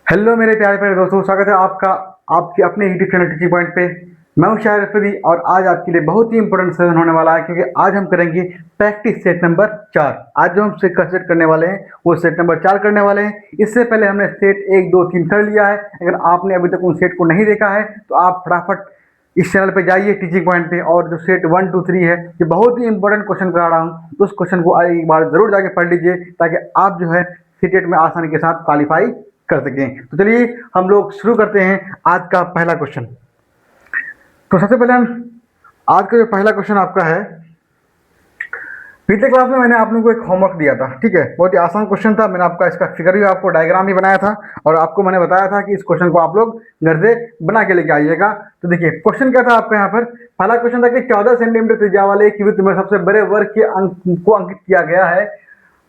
Hello मेरे प्यारे प्यारे दोस्तों, स्वागत है आपका आपके अपने यूट्यूब चैनल टीचिंग पॉइंट पे। मैं हूं शाहिर अफरीदी और आज आपके लिए बहुत ही इंपॉर्टेंट सेशन होने वाला है, क्योंकि आज हम करेंगे प्रैक्टिस सेट नंबर 4। आज जो हम सेट करने वाले हैं वो सेट नंबर 4 करने वाले हैं। इससे पहले हमने सेट 1 2 3 कर लिया है। अगर आपने अभी तक उन सेट को नहीं देखा है तो आप फटाफट इस चैनल पे जाइए टीचिंग पॉइंट पे, और जो सेट 1 2 3 है ये बहुत ही इंपॉर्टेंट क्वेश्चन करा रहा हूँ, तो उस क्वेश्चन को एक बार जरूर जाके पढ़ लीजिए, ताकि आप जो है सीटेट में आसानी के साथ क्वालिफाई कर सकें। तो चलिए हम लोग शुरू करते हैं आज का पहला क्वेश्चन। तो सबसे पहले हम आज का जो पहला क्वेश्चन आपका है, पिछले क्लास में मैंने आप लोगों को एक होमवर्क दिया था, ठीक है। बहुत ही आसान क्वेश्चन था। मैंने आपका इसका फिगर भी, आपको डायग्राम भी बनाया था, और आपको मैंने बताया था कि इस क्वेश्चन को आप लोग घर से बना के लेके आइएगा। तो देखिए क्वेश्चन क्या था आपका यहाँ पर। पहला क्वेश्चन था कि 14 सेंटीमीटर त्रिज्या वाले एक वृत्त में सबसे बड़े वर्ग के अंक को अंकित किया गया है,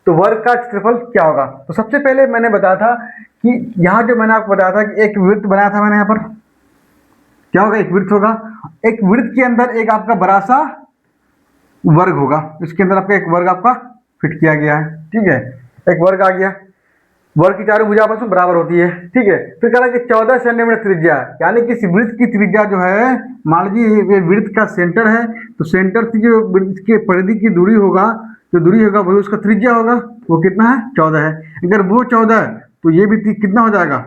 तो वर्ग का क्षेत्रफल क्या होगा। तो सबसे पहले मैंने बताया था कि यहाँ जो मैंने आपको बताया था कि एक वृत्त बनाया था मैंने यहाँ पर, क्या होगा, एक वृत्त होगा। एक वृत्त के अंदर एक आपका बड़ा सा वर्ग होगा, इसके अंदर आपका एक वर्ग आपका फिट किया गया है, ठीक है। एक वर्ग आ गया, वर्ग की चारों भुजा आपस में बराबर होती है, ठीक है। फिर कह रहा है कि 14 सेंटीमीटर त्रिज्या, यानी कि इस वृत्त की त्रिज्या जो है, मान लीजिए ये वृत्त का सेंटर है, तो सेंटर से जो वृत्त के परिधि की दूरी होगा, जो दूरी होगा वही उसका त्रिज्या होगा। वो कितना है, 14 है। अगर वो 14 है तो ये भी कितना हो जाएगा,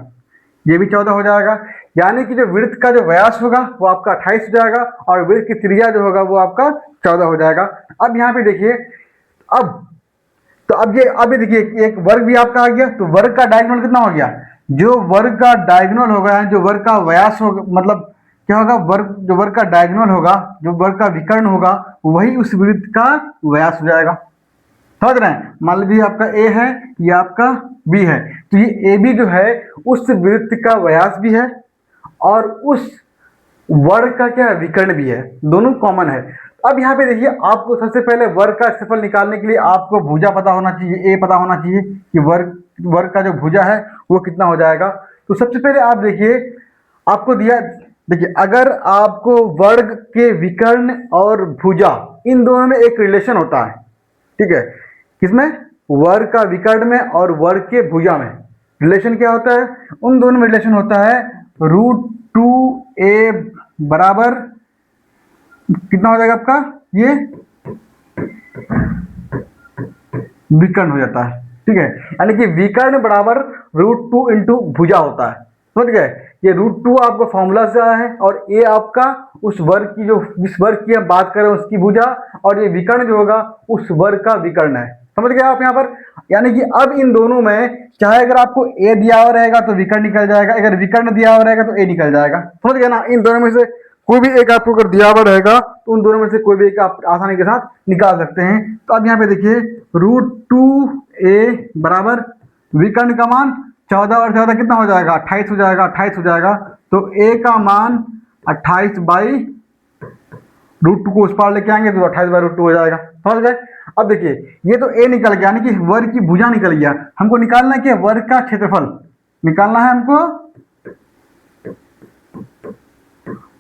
ये भी 14 हो जाएगा। यानी कि जो वृत्त का जो व्यास होगा वो आपका 28 हो जाएगा, और वृत्त की त्रिज्या जो होगा वो आपका 14 हो जाएगा। अब यहाँ पे देखिए, अब तो अब ये देखिए एक वर्ग भी आपका आ गया, तो वर्ग का डायगोनल कितना हो गया, जो वर्ग का डायगोनल होगा, जो वर्ग का व्यास होगा, मतलब क्या होगा, वर्ग जो वर्ग का डायगोनल होगा, जो वर्ग का विकर्ण होगा, वही उस वृत्त का व्यास हो जाएगा। समझ रहे हैं। मान लीजिए आपका ए है, ये आपका बी है, तो ये ए बी जो है उस वृत्त का व्यास भी है, और उस वर्ग का क्या है, विकर्ण भी है, दोनों कॉमन है। अब यहाँ पे देखिए, आपको सबसे पहले वर्ग का क्षेत्रफल निकालने के लिए आपको भुजा पता होना चाहिए, ए पता होना चाहिए कि वर्ग वर्ग का जो भुजा है वो कितना हो जाएगा। तो सबसे पहले आप देखिए, आपको दिया, देखिए अगर आपको वर्ग के विकर्ण और भुजा इन दोनों में एक रिलेशन होता है, ठीक है। किसमें, वर्ग का विकर्ण में और वर्ग के भुजा में रिलेशन क्या होता है, उन दोनों में रिलेशन होता है √2a बराबर कितना हो जाएगा आपका, ये विकर्ण हो जाता है, ठीक है। यानी कि विकर्ण बराबर √2 इंटू भुजा होता है। समझ गए। ये √2 आपका फॉर्मूला से आया है, और ये आपका उस वर्ग की, जो जिस वर्ग की हम बात करें उसकी भुजा, और ये विकर्ण जो होगा उस वर्ग का विकर्ण है। समझ गए आप यहाँ पर। यानी कि अब इन दोनों में, चाहे अगर आपको ए दिया हुआ रहेगा तो विकर्ण निकल जाएगा, अगर विकर्ण दिया हुआ रहेगा तो ए निकल जाएगा। समझ गए ना। इन दोनों में से कोई भी एक आपको अगर दिया हुआ रहेगा तो उन दोनों में से कोई भी एक आप आसानी के साथ निकाल सकते हैं। तो अब यहाँ पे देखिए, √2a बराबर विकर्ण का मान 14 और 14 कितना हो जाएगा, 28 हो जाएगा, 28 हो जाएगा। तो a का मान 28 बाई √2 को उस पार लेके आएंगे तो 28 बाई √2 हो जाएगा। समझ गए। अब देखिए, ये तो a निकल गया, यानी कि वर्ग की भुजा निकल गया। हमको निकालना है कि वर्ग का क्षेत्रफल निकालना है हमको।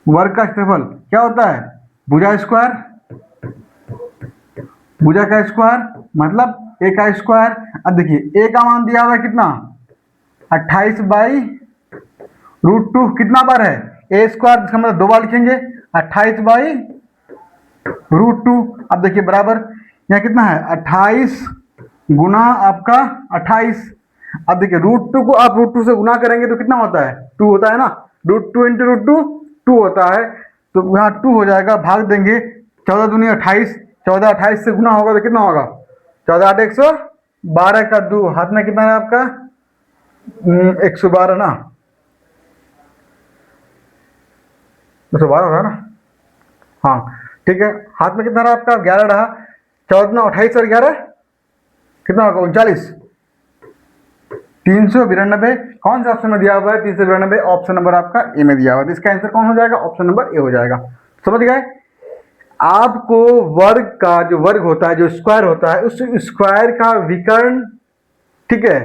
वर्ग का क्षेत्रफल क्या होता है, भुजा स्क्वायर, भुजा का स्क्वायर मतलब a का स्क्वायर। अब देखिए a का मान दिया हुआ है कितना, 28 बाई √2, कितना बार है, a स्क्वायर, इसका मतलब 2 बार लिखेंगे, 28 बाई √2। अब देखिए बराबर यहाँ कितना है, 28 गुना आपका 28। अब देखिए √2 को आप √2 से गुना करेंगे तो कितना होता है, 2 होता है ना। √2 इंटू √2 2 होता है, तो यहाँ 2 हो जाएगा, भाग देंगे 14 दूनी 28, 14 28 से गुना होगा तो कितना होगा, 14 8 112 का 2, हाथ में कितना है आपका 112 ना, 112 हो रहा है ना, हाँ ठीक है। हाथ में कितना रहा आपका, 11 रहा, 14 28 और 11 कितना होगा, 39, 392। कौन सा ऑप्शन में दिया हुआ है, 392, ऑप्शन नंबर आपका ए में दिया हुआ है। तो इसका आंसर कौन हो जाएगा, ऑप्शन नंबर ए हो जाएगा। समझ गए। आपको वर्ग का जो वर्ग होता है, जो स्क्वायर होता है, उस स्क्वायर का विकर्ण, ठीक है,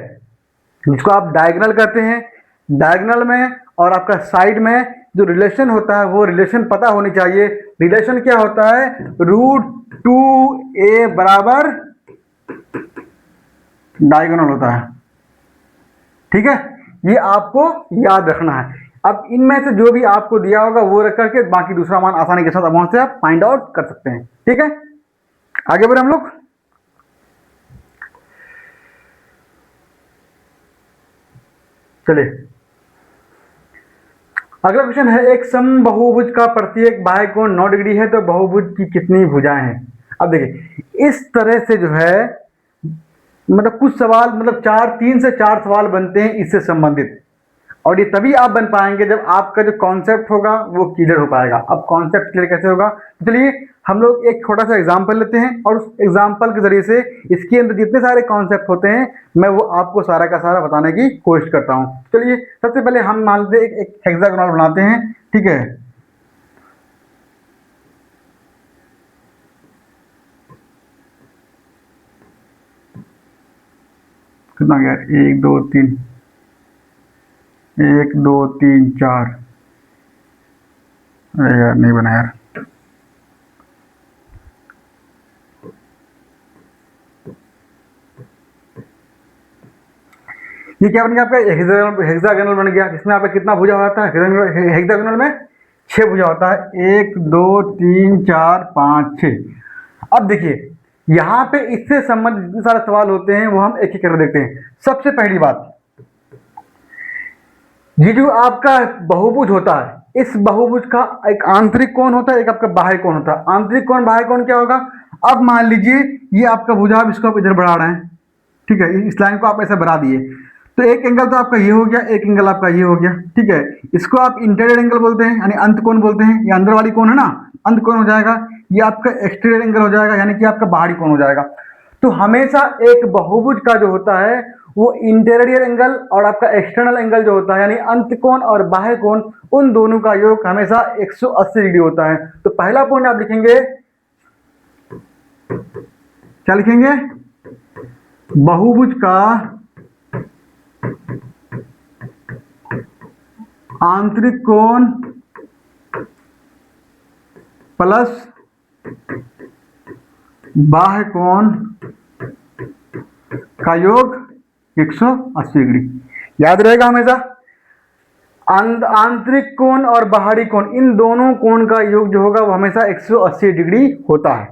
जिसको आप डायगोनल कहते हैं, डायगोनल में और आपका साइड में जो रिलेशन होता है वो रिलेशन पता होनी चाहिए। रिलेशन क्या होता है, √2a बराबर डायगोनल होता है, ठीक है। ये आपको याद रखना है। अब इनमें से जो भी आपको दिया होगा वो रख करके बाकी दूसरा मान आसानी के साथ वहां से आप फाइंड आउट कर सकते हैं। ठीक है, आगे बढ़े हम लोग। चलिए अगला क्वेश्चन है, एक समबाहुभुज का प्रत्येक बाह्य कोण 9 डिग्री है तो बहुभुज की कितनी भुजाएं हैं। अब देखिए इस तरह से जो है मतलब कुछ सवाल मतलब 3 से 4 सवाल बनते हैं इससे संबंधित, और ये तभी आप बन पाएंगे जब आपका जो कॉन्सेप्ट होगा वो क्लियर हो पाएगा। अब कॉन्सेप्ट क्लियर कैसे होगा, तो चलिए हम लोग एक छोटा सा एग्जांपल लेते हैं और उस एग्जांपल के जरिए से इसके अंदर जितने सारे कॉन्सेप्ट होते हैं मैं वो आपको सारा का सारा बताने की कोशिश करता हूँ। चलिए सबसे पहले हम मान लेते हैं एक हेक्सागोनल बनाते हैं। ठीक है, कितना गया, 1 2 3 1 2 3 4, अरे यार नहीं बना यार। ये क्या बन गया आपका हेक्सागोनल बन गया, जिसमें आपका कितना भुजा होता है हेक्सागोनल में 6 भुजा होता है, 1 2 3 4 5 6। अब देखिए यहाँ पे इससे संबंधित जितने सारे सवाल होते हैं वो हम एक एक करके देखते हैं। सबसे पहली बात, ये जो आपका बहुभुज होता है इस बहुभुज का एक आंतरिक कोण होता है, एक आपका बाह्य कोण होता है। आंतरिक कोण बाह्य कोण क्या होगा, अब मान लीजिए ये आपका भुजा, आप इसको आप इधर बढ़ा रहे हैं। ठीक है, इस लाइन को आप ऐसे बढ़ा दिए तो एक एंगल तो आपका ये हो गया, एक एंगल आपका ये हो गया। ठीक है, इसको आप इंटीरियर एंगल बोलते हैं यानी अंत कोण बोलते हैं। ये अंदर वाली कोण है ना, अंत कोण हो जाएगा। ये आपका एक्सटीरियर एंगल हो जाएगा यानी कि आपका बाहरी कोण हो जाएगा। तो हमेशा एक बहुभुज का जो होता है वो इंटीरियर एंगल और आपका एक्सटर्नल एंगल जो होता है यानी अंत कोण और बाह्य कोण, उन दोनों का योग हमेशा 180 डिग्री होता है। तो पहला पॉइंट आप लिखेंगे, क्या लिखेंगे, बहुभुज का आंतरिक कोण प्लस बाह्य कोण का योग 180 डिग्री। याद रहेगा हमेशा, आंतरिक कोण और बाहरी कोण इन दोनों कोण का योग जो होगा वो हमेशा 180 डिग्री होता है।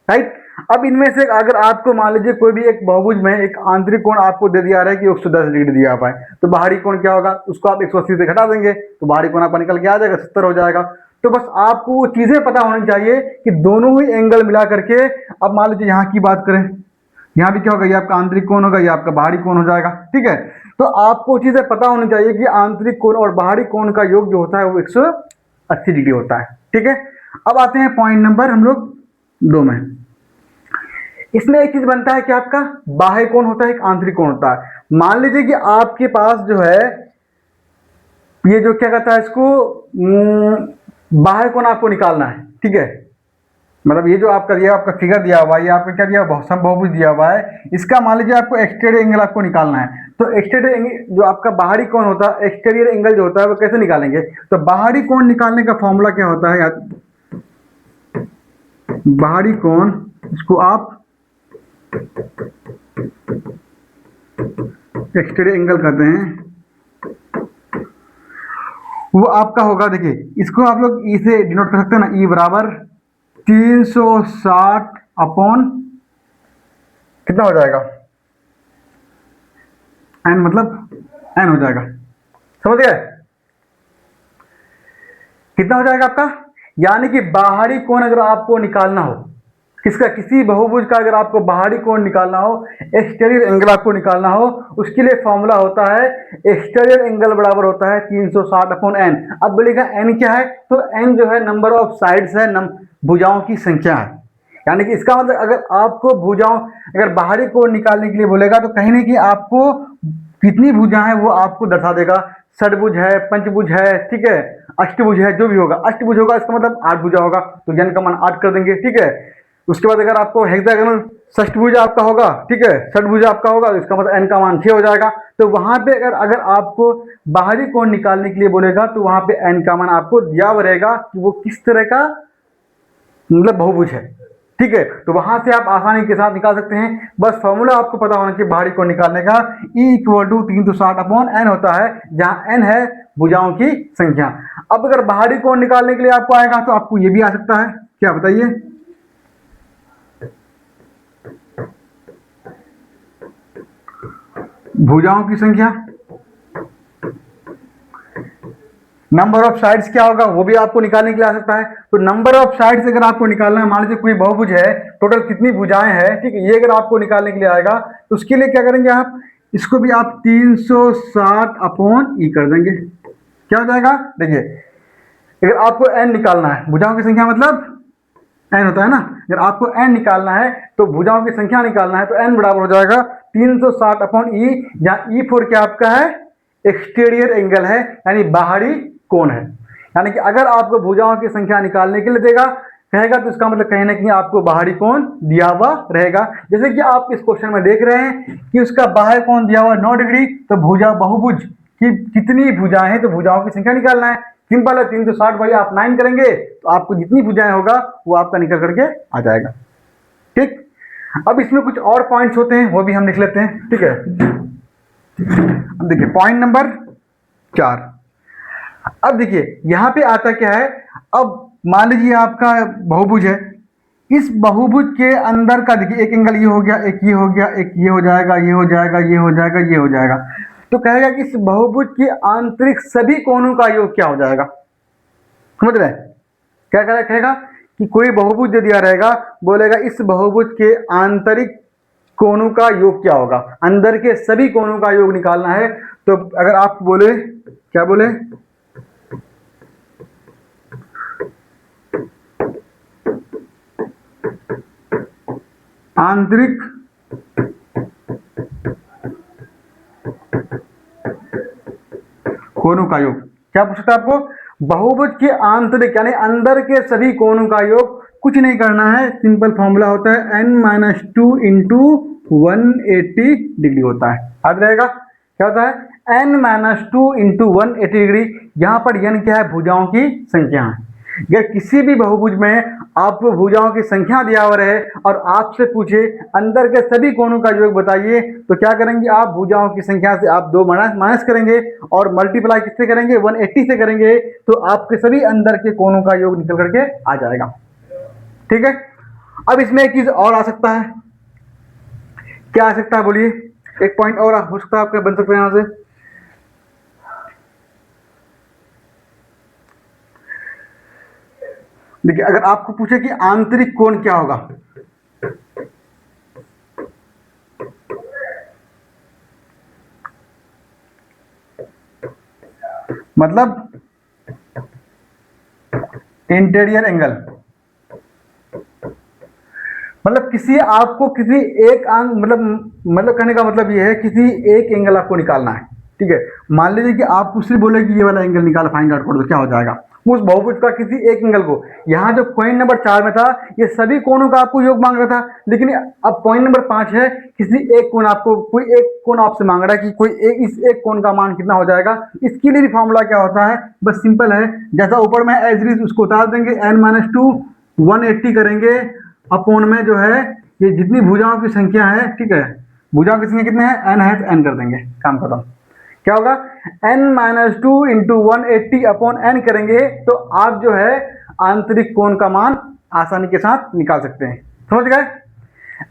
राइट, अब इनमें से अगर आपको मान लीजिए कोई भी एक बहुभुज में एक आंतरिक कोण आपको दे दिया रहा है कि 110 डिग्री दिया हुआ है, तो बाहरी कोण क्या होगा, उसको आप 180 से घटा देंगे तो बाहरी कोण आपका निकल के आ जाएगा, 70 हो जाएगा। तो बस आपको वो चीजें पता होनी चाहिए कि दोनों ही एंगल मिला करके, अब मान लीजिए यहाँ की बात करें, यहाँ भी क्या होगा, ये आपका आंतरिक कोण होगा, ये आपका बाहरी कोण हो जाएगा। ठीक है, तो आपको चीजें पता होनी चाहिए कि आंतरिक कोण और बाहरी कोण का योग जो होता है वो 180 डिग्री होता है। ठीक है, अब आते हैं पॉइंट नंबर हम लोग 2 में। इसमें एक चीज बनता है कि आपका बाह्य कोण होता है, एक आंतरिक कोण होता है। मान लीजिए कि आपके पास जो है ये जो क्या कहता है इसको बाह्य कोण आपको निकालना है। ठीक है, मतलब ये जो आपका दिया आपका फिगर दिया हुआ है, ये आपको क्या दिया हुआ, समबाहुभुज दिया हुआ है, इसका मान लीजिए आपको एक्सटीरियर एंगल आपको निकालना है। तो एक्सटीरियर एंगल जो आपका बाहरी कोण होता है, एक्सटीरियर एंगल जो होता है वो कैसे निकालेंगे, तो बाहरी कोण निकालने का फॉर्मूला क्या होता है, बाहरी कोण इसको आप एक्सटीरियर एंगल कहते हैं, वो आपका होगा, देखिए इसको आप लोग ई से डिनोट कर सकते हैं ना, ई बराबर 360 अपॉन कितना हो जाएगा, एन, मतलब एन हो जाएगा। समझ गए, कितना हो जाएगा आपका, यानी कि बाहरी कोण अगर आपको निकालना हो, किसका, किसी बहुभुज का अगर आपको बाहरी कोण निकालना हो, एक्सटीरियर एंगल आपको निकालना हो, उसके लिए फॉर्मूला होता है एक्सटीरियर एंगल बराबर होता है 360 अपॉन एन। अब बोलेगा एन क्या है, तो एन जो है नंबर ऑफ साइड्स है, भुजाओं की संख्या है। यानी कि इसका मतलब अगर आपको भुजाओं अगर बाहरी कोण निकालने के लिए बोलेगा तो कहीं ना कहीं आपको कितनी भुजा है वो आपको दर्शा देगा, षडभुज है, पंचभुज है, ठीक है, अष्टभुज है, जो भी होगा, अष्टभुज होगा इसका मतलब 8 भुजा होगा, तो एन का मान 8 कर देंगे। ठीक है, उसके बाद अगर आपको हेक्सागोनल षष्ठभुज आपका होगा, ठीक है, षटभुज आपका होगा, तो इसका मतलब एन का मान 6 हो जाएगा। तो वहां पे अगर आपको बाहरी कोण निकालने के लिए बोलेगा तो वहां पे एन का मान आपको दिया हुआ रहेगा कि वो किस तरह का मतलब बहुभुज है। ठीक है, तो वहां से आप आसानी के साथ निकाल सकते हैं। बस फॉर्मूला आपको पता होना चाहिए बाहरी कोण निकालने का, E = 360/n होता है, जहां n है भुजाओं की संख्या। अब अगर बाहरी कोण निकालने के लिए आपको आएगा तो आपको ये भी आ सकता है, क्या बताइए? भुजाओं की संख्या, नंबर ऑफ साइड्स क्या होगा वो भी आपको निकालने के लिए आ सकता है। तो नंबर ऑफ साइड्स अगर आपको निकालना है, मान लीजिए कोई बहुभुज है, टोटल कितनी भुजाएं हैं, ठीक है, ये अगर आपको निकालने के लिए आएगा तो उसके लिए क्या करेंगे आप, इसको भी आप 360/E कर देंगे। क्या हो जाएगा? देखिए, अगर आपको n निकालना है, भुजाओं की संख्या मतलब n होता है ना, अगर आपको n निकालना है तो भुजाओं की संख्या निकालना है तो n बराबर हो जाएगा 360/E, जहां E4 क्या आपका है, एक्सटीरियर एंगल है, यानी बाहरी कोण है। यानी कि अगर आपको भुजाओं की संख्या निकालने के लिए देगा कहेगा तो इसका मतलब कहीं ना कहीं आपको बाहरी कोण दिया हुआ रहेगा। जैसे कि आप इस क्वेश्चन में देख रहे हैं कि उसका बाहरी कोण दिया हुआ 9 डिग्री, तो भुजा बहुभुज की कितनी भुजाएं हैं तो भुजाओं की संख्या निकालना है। सिंपल है, 360 भाई आप 9 करेंगे तो आपको जितनी भुजाएं होगा वो आपका निकल करके आ जाएगा। ठीक, अब इसमें कुछ और पॉइंट्स होते हैं वो भी हम लिख लेते हैं। ठीक है, अब देखिए पॉइंट नंबर 4। अब देखिए यहां पे आता क्या है, अब मान लीजिए आपका बहुभुज है, इस बहुभुज के अंदर का देखिए एक एंगल ये हो गया, एक ये हो गया, एक ये हो जाएगा, ये हो जाएगा, ये हो जाएगा, ये हो जाएगा। तो कहेगा कि इस बहुभुज के आंतरिक सभी कोणों का योग क्या हो जाएगा। समझ रहे हैं? क्या कहेगा कि कोई बहुभुज जो दिया रहेगा बोलेगा इस बहुभुज के आंतरिक कोणों का योग क्या होगा, अंदर के सभी कोणों का योग निकालना है। तो अगर आप बोले, क्या बोले, आंतरिक कोणों का योग, क्या पूछ सकता है आपको, बहुभुज के आंतरिक यानी अंदर के सभी कोणों का योग, कुछ नहीं करना है, सिंपल फॉर्मूला होता है n-2 इंटू 180 डिग्री होता है। याद रहेगा क्या होता है, n-2 इंटू 180 डिग्री। यहां पर n क्या है, भुजाओं की संख्या है। अगर किसी भी बहुभुज में आपको भुजाओं की संख्या दिया हुआ रहे और आपसे पूछे अंदर के सभी कोणों का योग बताइए, तो क्या करेंगे आप, भुजाओं की संख्या से आप 2 माइनस करेंगे और मल्टीप्लाई किससे करेंगे, 180 से करेंगे, तो आपके सभी अंदर के कोणों का योग निकल करके आ जाएगा। ठीक है, अब इसमें एक चीज और आ सकता है, क्या आ सकता है बोलिए, एक पॉइंट और हो सकता है आपका बन सकता है यहां से। देखिए अगर आपको पूछे कि आंतरिक कोण क्या होगा, मतलब इंटीरियर एंगल, मतलब किसी आपको किसी एक मतलब कहने का मतलब ये है किसी एक एंगल आपको निकालना है। ठीक है, मान लीजिए कि आप उससे बोले कि ये वाला एंगल निकाल, फाइंड आउट कर दो, क्या हो जाएगा, उस बहुभुज का किसी एक एंगल को। यहाँ जो पॉइंट नंबर 4 में था ये सभी कोणों का आपको योग मांग रहा था, लेकिन अब पॉइंट नंबर 5 है किसी एक कोण, आपको कोई एक कोण आपसे मांग रहा है कि कोई इस एक कोण का मान कितना हो जाएगा। इसके लिए भी फॉर्मूला क्या होता है, बस सिंपल है, जैसा ऊपर में एज इट इज उसको उतार देंगे, n-2 180 करेंगे अपोन में जो है ये जितनी भुजाओं की संख्या है। ठीक है, भुजाओं की संख्या कितने हैं, n है तो n कर देंगे, काम खत्म। क्या होगा, n-2 इंटू 180 अपॉन n करेंगे तो आप जो है आंतरिक कोण का मान आसानी के साथ निकाल सकते हैं। समझ गए?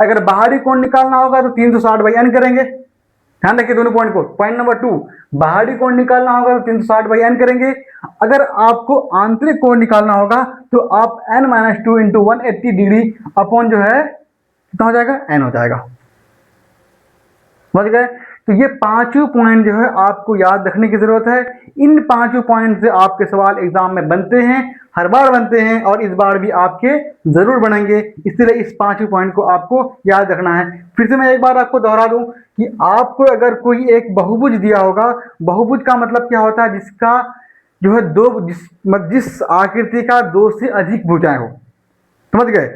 अगर बाहरी कोण निकालना होगा तो 360/n करेंगे, ध्यान रखिए दोनों पॉइंट को। पॉइंट नंबर 2, बाहरी कोण निकालना होगा तो 360/n करेंगे। अगर आपको आंतरिक कोण निकालना होगा तो आप n-2 इंटू 180 डिग्री अपॉन जो है कितना हो जाएगा, n हो जाएगा। समझ गए? तो ये पांचों पॉइंट जो है आपको याद रखने की जरूरत है। इन पांचों पॉइंट से आपके सवाल एग्जाम में बनते हैं, हर बार बनते हैं और इस बार भी आपके जरूर बनेंगे, इसलिए इस पांचों पॉइंट को आपको याद रखना है। फिर से मैं एक बार आपको दोहरा दूं कि आपको अगर कोई एक बहुभुज दिया होगा, बहुभुज का मतलब क्या होता है, जिसका जो है जिस आकृति का 2 से अधिक भुजाएं हो। समझ गए?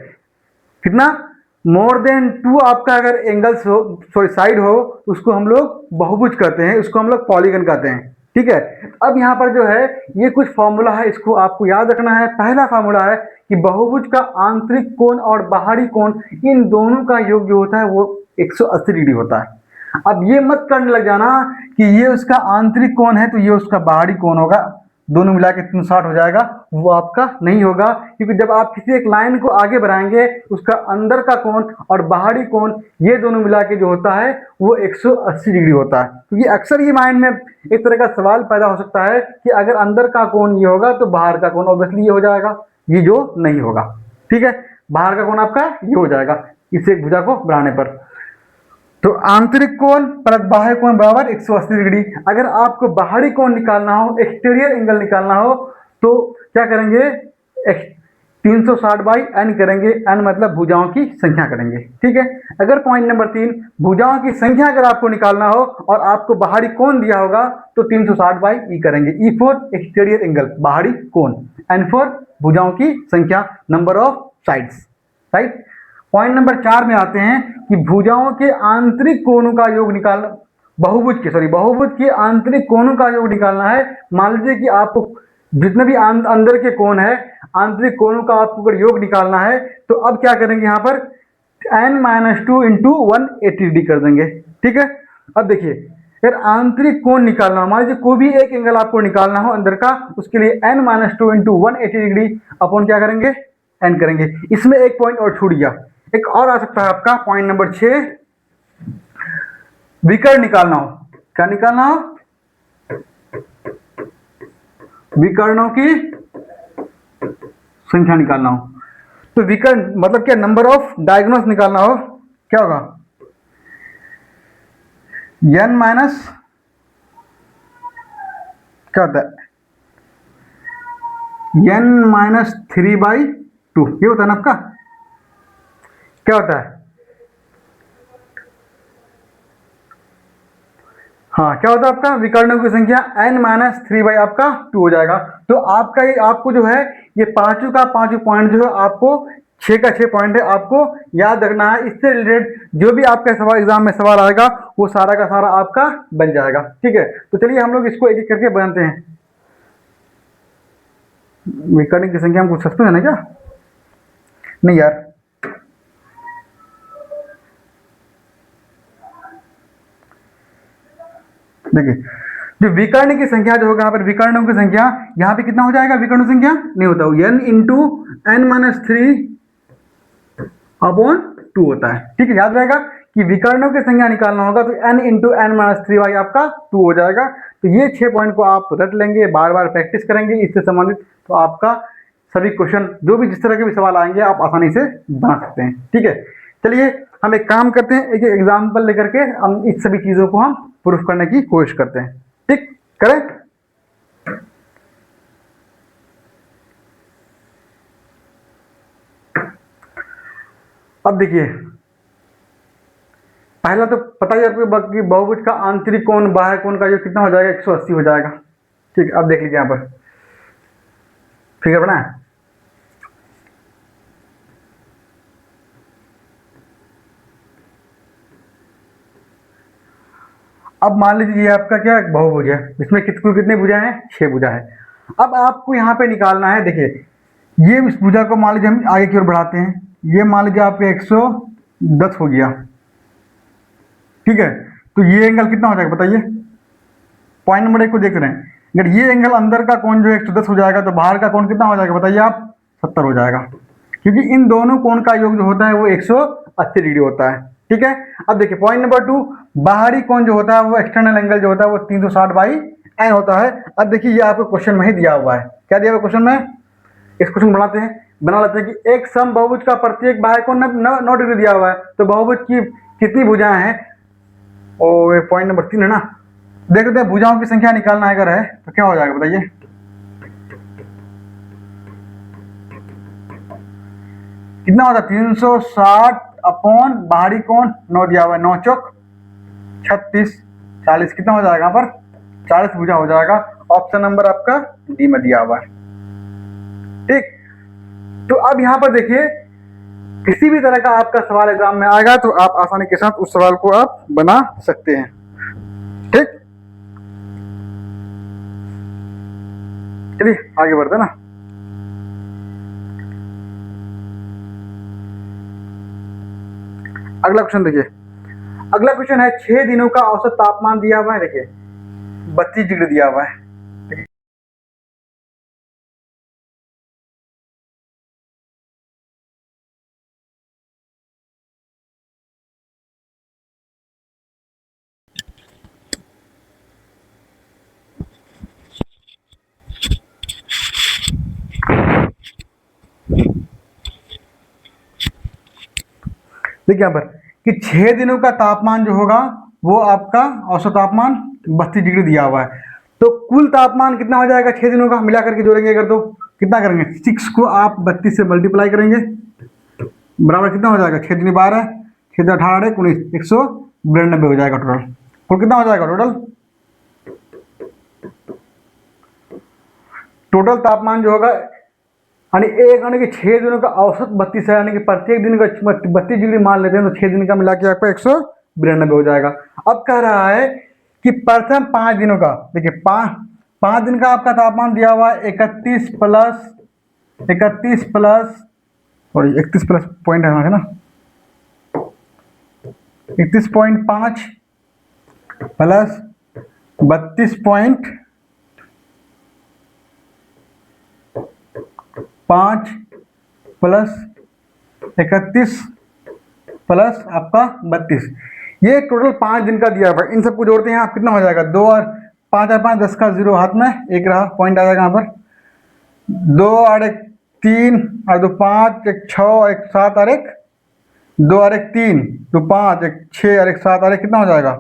कितना, मोर देन 2 आपका अगर एंगल्स हो, सॉरी साइड हो, उसको हम लोग बहुभुज कहते हैं, उसको हम लोग पॉलीगन कहते हैं। ठीक है। अब यहाँ पर जो है ये कुछ फॉर्मूला है, इसको आपको याद रखना है। पहला फॉर्मूला है कि बहुभुज का आंतरिक कोण और बाहरी कोण इन दोनों का योग जो होता है वो 180 डिग्री होता है। अब ये मत करने लग जाना कि ये उसका आंतरिक कोण है तो ये उसका बाहरी कोण होगा, दोनों मिला के 360 हो जाएगा, वो आपका नहीं होगा। क्योंकि जब आप किसी एक लाइन को आगे बढ़ाएंगे उसका अंदर का कोण और बाहरी कोण ये दोनों मिला के जो होता है वो 180 डिग्री होता है। क्योंकि अक्सर ये माइंड में एक तरह का सवाल पैदा हो सकता है कि अगर अंदर का कोण ये होगा तो बाहर का कोण ऑब्वियसली ये हो जाएगा, ये जो नहीं होगा। ठीक है, बाहर का कोण आपका ये हो जाएगा इस एक भुजा को बढ़ाने पर। तो आंतरिक कोण प्लस बाह्य कोण बराबर 180 डिग्री। अगर आपको बाहरी कोण निकालना हो, एक्सटीरियर एंगल निकालना हो, तो क्या करेंगे, 360 बाई n करेंगे, n मतलब भुजाओं की संख्या करेंगे। ठीक है, अगर पॉइंट नंबर 3 भुजाओं की संख्या अगर आपको निकालना हो और आपको बाहरी कोण दिया होगा तो 360 बाई e करेंगे। E फॉर एक्सटीरियर एंगल बाहरी कोण, n फॉर भुजाओं की संख्या number of sides, right. Point number 4 में आते हैं कि भुजाओं के आंतरिक कोणों का योग निकालना, बहुभुज के आंतरिक कोणों का योग निकालना है। मान लीजिए कि आपको जितने भी अंदर के कोण है, आंतरिक कोणों का आपको अगर योग निकालना है तो अब क्या करेंगे, यहाँ पर n-2 इंटू 180 डिग्री कर देंगे। ठीक है, अब देखिए अगर आंतरिक कोण निकालना हो, मान लीजिए कोई भी एक एंगल आपको निकालना हो अंदर का, उसके लिए n-2 इंटू 180 डिग्री अपन क्या करेंगे, n करेंगे। इसमें एक पॉइंट और छूट गया, एक और आ सकता है आपका पॉइंट नंबर 6, विकर्ण निकालना हो। क्या निकालना हो, विकर्णों की संख्या निकालना हो। तो विकर्ण मतलब क्या, नंबर ऑफ डायगोनल्स निकालना हो, क्या होगा, n माइनस क्या होता है, n-3/2 ये होता है ना आपका, क्या होता है, हाँ क्या होता है आपका, विकर्णों की संख्या n-3 आपका 2 हो जाएगा। तो आपका ये आपको जो है ये पांचों का पांचों पॉइंट जो है आपको 6 का 6 पॉइंट है, आपको याद रखना है। इससे रिलेटेड जो भी आपका सवाल एग्जाम में सवाल आएगा वो सारा का सारा आपका बन जाएगा। ठीक है, तो चलिए हम लोग इसको एक एक करके बनाते हैं। विकर्ण की संख्या हम कुछ सस्ते है ना क्या, नहीं यार, देखिए जो विकर्ण की संख्या जो होगा यहाँ पर, विकर्णों की संख्या यहाँ पे कितना हो जाएगा, विकर्ण संख्या नहीं होता, n इंटू n-3 अपॉन 2 होता है। ठीक है, याद रहेगा कि विकर्णों की संख्या निकालना होगा तो n इंटू n-3 आपका 2 हो जाएगा। तो ये 6 पॉइंट को आप रट लेंगे, बार बार प्रैक्टिस करेंगे इससे संबंधित, तो आपका सभी क्वेश्चन जो भी जिस तरह के भी सवाल आएंगे आप आसानी से बना सकते हैं। ठीक है, चलिए हम एक काम करते हैं, एक एग्जाम्पल लेकर के हम इस सभी चीजों को हम प्रूफ करने की कोशिश करते हैं। ठीक, करें। अब देखिए पहला तो पता ही आपको कि बहुभुज का आंतरिक कोण बाह्य कोण का जो कितना हो जाएगा, 180 हो जाएगा। ठीक है, अब देख लीजिए यहाँ पर फिगर बना है। अब मान लीजिए ये आपका क्या बहुभुज है, इसमें कितनी भुजा है, 6 भुजा है। अब आपको यहाँ पे निकालना है, देखिए ये इस भुजा को मान लीजिए हम आगे की ओर बढ़ाते हैं, ये मान लीजिए आपका 110 हो गया। ठीक है, तो ये एंगल कितना हो जाएगा बताइए, पॉइंट नंबर 1 को देख रहे हैं, अगर ये एंगल अंदर का कोण जो 110 हो जाएगा तो बाहर का कोण कितना हो जाएगा बताइए आप, 70 हो जाएगा। क्योंकि इन दोनों कोण का योग जो होता है वो 180 डिग्री होता है। ठीक है, अब देखिए पॉइंट नंबर 2, बाहरी कोण जो होता है वो एक्सटर्नल एंगल जो होता है वो 360 बाई n होता है। अब देखिए ये आपको क्वेश्चन में ही दिया हुआ है, क्या दिया हुआ क्वेश्चन में, इस क्वेश्चन बनाते हैं, बना लेते हैं कि एक सम बहुभुज का प्रत्येक बाह्य कोण 9 डिग्री दिया हुआ है, तो बहुभुज की कितनी भुजाएं हैं, और पॉइंट नंबर 3 है ना, देख लेते हैं भुजाओं की संख्या निकालना अगर है तो क्या हो जाएगा बताइए, कितना होता है, 360 अपॉन बाहरी कोण 9 दिया हुआ है, 9 चौक 36, 40 कितना हो जाएगा यहाँ पर, 40 भुजा हो जाएगा। ऑप्शन नंबर आपका डी में दिया हुआ है। ठीक, तो अब यहाँ पर देखिए किसी भी तरह का आपका सवाल एग्जाम में आएगा तो आप आसानी के साथ उस सवाल को आप बना सकते हैं। ठीक, चलिए आगे बढ़ते हैं ना। अगला क्वेश्चन देखिए, अगला क्वेश्चन है 6 दिनों का औसत तापमान दिया हुआ है, देखिए 32 डिग्री दिया हुआ है। देखिए यहाँ पर कि 6 दिनों का तापमान जो होगा वो आपका औसत तापमान 32 डिग्री दिया हुआ है। तो कुल तापमान कितना हो जाएगा 6 दिनों का, मिला करके जोड़ेंगे अगर तो कितना करेंगे, 6 को आप 32 से मल्टीप्लाई करेंगे, बराबर कितना हो जाएगा, 6 दूनी 12, 6 दूनी 18, 19, 192 हो जाएगा टोटल। कुल कितना हो जाएगा टोटल, टोटल तापमान जो होगा यानी एक यानी कि 6 दिनों का औसत 32 है, यानी कि प्रत्येक दिन का 32 डिग्री मान लेते हैं तो 6 दिन का मिला के आपको 192 हो जाएगा। अब कह रहा है कि प्रथम 5 दिनों का, देखिए 5 दिन का आपका तापमान दिया हुआ है 31 प्लस और 31 प्लस पॉइंट है ना, 31.5 प्लस 32.5 प्लस 31 प्लस आपका 32, ये टोटल 5 दिन का दिया हुआ है। इन सबको जोड़ते हैं आप, कितना हो जाएगा, 2 और 5 और 5 10 का 0 हाथ में एक रहा, पॉइंट आ जाएगा यहाँ पर, 2 और 1 3 और 2 5, 1 6 1 7 और 1 2 और 1 3 2 5 1 6 और 1 7 और 1 कितना हो जाएगा,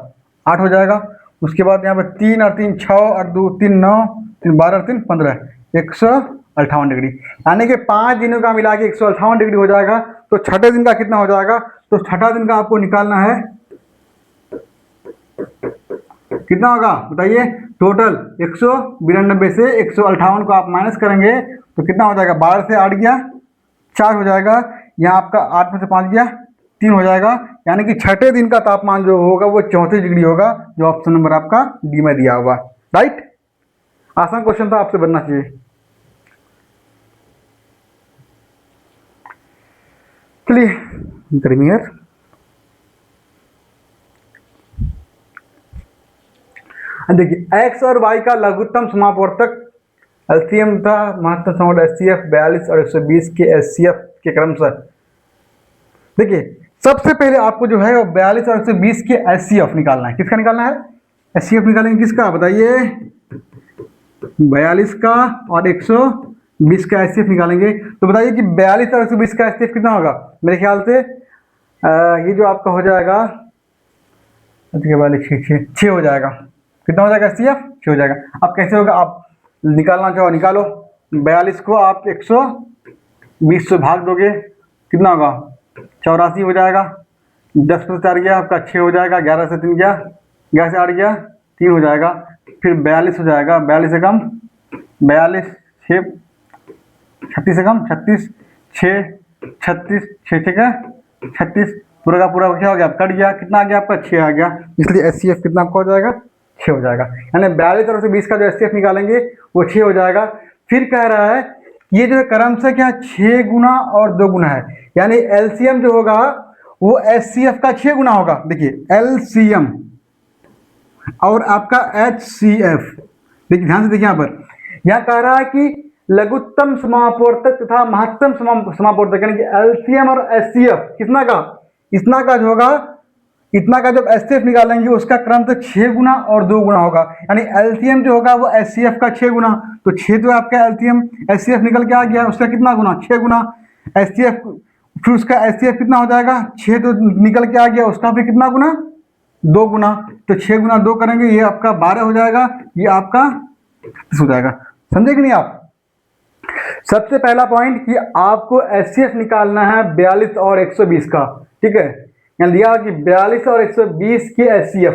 8 हो जाएगा। उसके बाद यहाँ पर 3 और 3 6 और 2 3 9 3 12 और 3 15, 158 डिग्री, यानी कि 5 दिनों का मिला के 158 डिग्री हो जाएगा। तो छठे दिन का कितना हो जाएगा, तो छठा दिन का आपको निकालना है, कितना होगा बताइए, टोटल 192 से 158 को आप माइनस करेंगे तो कितना हो जाएगा, 12 से 8 गया 4 हो जाएगा, यहाँ आपका 8 में से 5 गया 3 हो जाएगा, यानी कि छठे दिन का तापमान जो होगा वो 34 डिग्री होगा, जो ऑप्शन नंबर आपका डी में दिया हुआ। राइट, आसान क्वेश्चन था, आपसे बनना चाहिए। चलिए गर्मियर, देखिए एक्स और वाई का लघुत्तम समापवर्तक एलसीएम था, महत्तम समावर्तक एचसीएफ 42 और 120 के एचसीएफ के क्रमशः। देखिए सबसे पहले आपको जो है 42 और 120 के एचसीएफ निकालना है, किसका निकालना है, एचसीएफ निकालेंगे किसका बताइए, 42 का और 120 का एचसीएफ निकालेंगे। तो बताइए कि 42 और 120 का एचसीएफ कितना होगा, मेरे ख्याल से ये जो आपका हो जाएगा 6 हो जाएगा, कितना हो जाएगा एचसीएफ 6 हो जाएगा। अब कैसे होगा, आप निकालना चाहो निकालो, 42 को आप 120 से भाग दोगे, कितना होगा 84 हो जाएगा, 10 प्लस 4 गया आपका 6 हो जाएगा, 11 से 3 गया, 11 से 8 गया 3 हो जाएगा, फिर 42 हो जाएगा, 42 से कम 42 6 36 से कम 36 6 36 6 6 का 36, पूरा का पूरा क्या हो गया, कट गया, कितना आ गया आपका 6 आ गया, इसलिए एचसीएफ कितना आपका हो जाएगा 6 हो जाएगा, यानी 42 और 120 का जो एचसीएफ निकालेंगे वो 6 हो जाएगा। फिर कह रहा है ये जो है क्रमशः क्या 6 गुना और 2 गुना है, यानी एलसीएम जो होगा वो एचसीएफ का 6 गुना होगा। देखिए एलसीएम और आपका एचसीएफ, देखिए ध्यान से देखिए यहाँ पर, यहाँ कह रहा है कि लघुत्तम समापवर्तक तथा महत्तम समापवर्तक, यानी कि एलसीएम और एचसीएफ कितना का, इतना का जो होगा, इतना का जब एचसीएफ निकालेंगे उसका क्रम तो 6 गुना और 2 गुना होगा, यानी एलसीएम जो होगा वो एचसीएफ का 6 गुना, तो 6 जो आपका एलसीएम एचसीएफ निकल के आ गया, उसका कितना गुना 6 गुना एचसीएफ, फिर उसका एचसीएफ कितना हो जाएगा 6 तो निकल के आ गया, उसका फिर कितना गुना 2 गुना, तो 6 गुना 2 करेंगे ये आपका 12 हो जाएगा, ये आपका 30 हो जाएगा। समझे कि नहीं आप। सबसे पहला पॉइंट कि आपको एचसीएफ निकालना है 42 और 120 का, ठीक है, यहाँ दिया कि 42 और 120 के एचसीएफ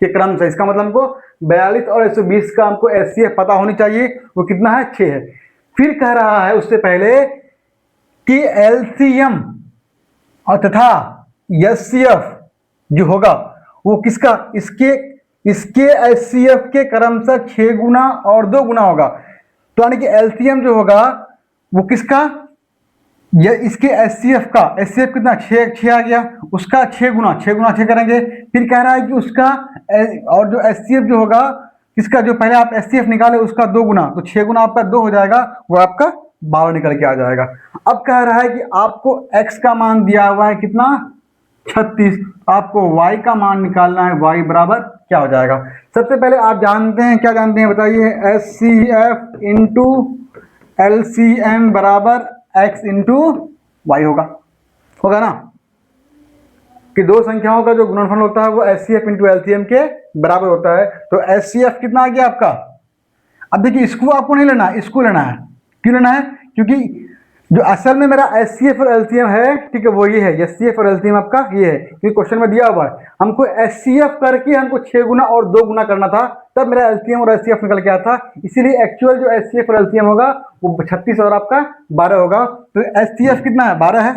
के क्रम से, इसका मतलब हमको 42 और 120 का हमको एचसीएफ पता होनी चाहिए, वो कितना है 6 है। फिर कह रहा है उससे पहले कि एलसीएम और तथा एचसीएफ जो होगा वो किसका, इसके एचसीएफ के क्रमशः 6 गुना और 2 गुना होगा, तो यानी कि एलसीएम जो होगा वो किसका, ये इसके एचसीएफ का, एचसीएफ कितना 6 आ गया, उसका 6 करेंगे, फिर कह रहा है कि उसका और जो एचसीएफ जो होगा किसका, जो पहले आप एचसीएफ निकाले उसका 2 गुना, तो 6 गुना आपका 2 हो जाएगा, वो आपका 12 निकल के आ जाएगा। अब कह रहा है कि आपको x का मान दिया हुआ है कितना 36, आपको y का मान निकालना है, y बराबर क्या हो जाएगा। सबसे पहले आप जानते हैं, क्या जानते हैं बताइए, एचसीएफ इंटू एलसीएम बराबर x इंटू वाई होगा ना, कि दो संख्याओं का जो गुणनफल होता है वो एचसीएफ इंटू एलसीएम के बराबर होता है। तो एचसीएफ कितना आ गया आपका, अब देखिए इसको आपको नहीं लेना है, इसको लेना है। क्यों लेना है, क्योंकि जो असल में मेरा एचसीएफ और एलसीएम है, ठीक है, वो ये है, एचसीएफ और एलसीएम आपका ये है, क्योंकि क्वेश्चन में दिया हुआ है हमको एचसीएफ करके हमको 6 गुना और 2 गुना करना था, तब मेरा एलसीएम और एचसीएफ निकल के आया था। इसीलिए एक्चुअल जो एचसीएफ और एलसीएम होगा वो 36 और आपका 12 होगा। तो एचसीएफ कितना है, 12 है,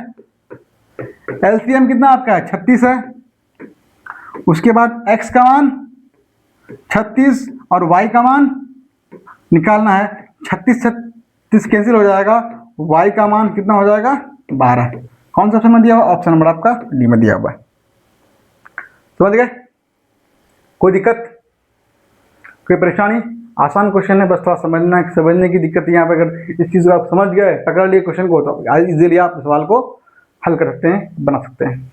एलसीएम कितना आपका है 36 है, उसके बाद x का मान 36 और y का मान निकालना है, 36 कैंसिल हो जाएगा, y का मान कितना हो जाएगा 12। कौन सा ऑप्शन में दिया हुआ, ऑप्शन नंबर आपका डी में दिया हुआ है। समझ गए, कोई दिक्कत, कोई परेशानी, आसान क्वेश्चन है, बस थोड़ा समझने की दिक्कत है यहाँ पे। अगर इस चीज़ को आप समझ गए, पकड़ लिए क्वेश्चन को, तो इजीली आप सवाल को हल कर सकते हैं, बना सकते हैं।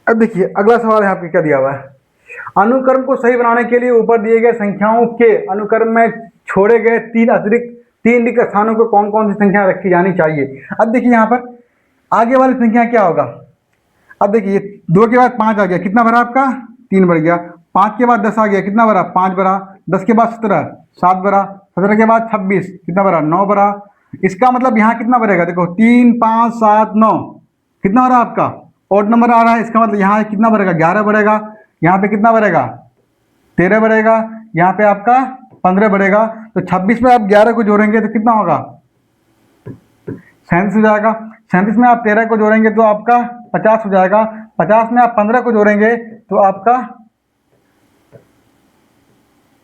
अब देखिए अगला सवाल है आपके, क्या दिया हुआ है, अनुक्रम को सही बनाने के लिए ऊपर दिए गए संख्याओं के अनुक्रम में छोड़े गए 3 रिक्त स्थानों को कौन कौन सी संख्या रखी जानी चाहिए। अब देखिए यहाँ पर आगे वाली संख्या क्या होगा, अब देखिए 2 के बाद 5 आ गया, कितना भरा आपका 3 बढ़ गया, 5 के बाद 10 आ गया, कितना भरा 5 भरा, 10 के बाद 17 7 भरा, 17 के बाद 26 कितना भरा 9 भरा। इसका मतलब यहाँ कितना भरेगा, देखो 3 5 7 9 कितना हो रहा है आपका ऑड नंबर आ रहा है, इसका मतलब यहाँ कितना भरेगा 11 भरेगा, यहाँ पे कितना भरेगा 13 भरेगा, यहाँ पे आपका 15 भरेगा। तो 26 में आप 11 को जोड़ेंगे तो कितना होगा 37 हो जाएगा, 37 में आप 13 को जोड़ेंगे तो आपका 50 हो जाएगा, 50 में आप 15 को जोड़ेंगे तो आपका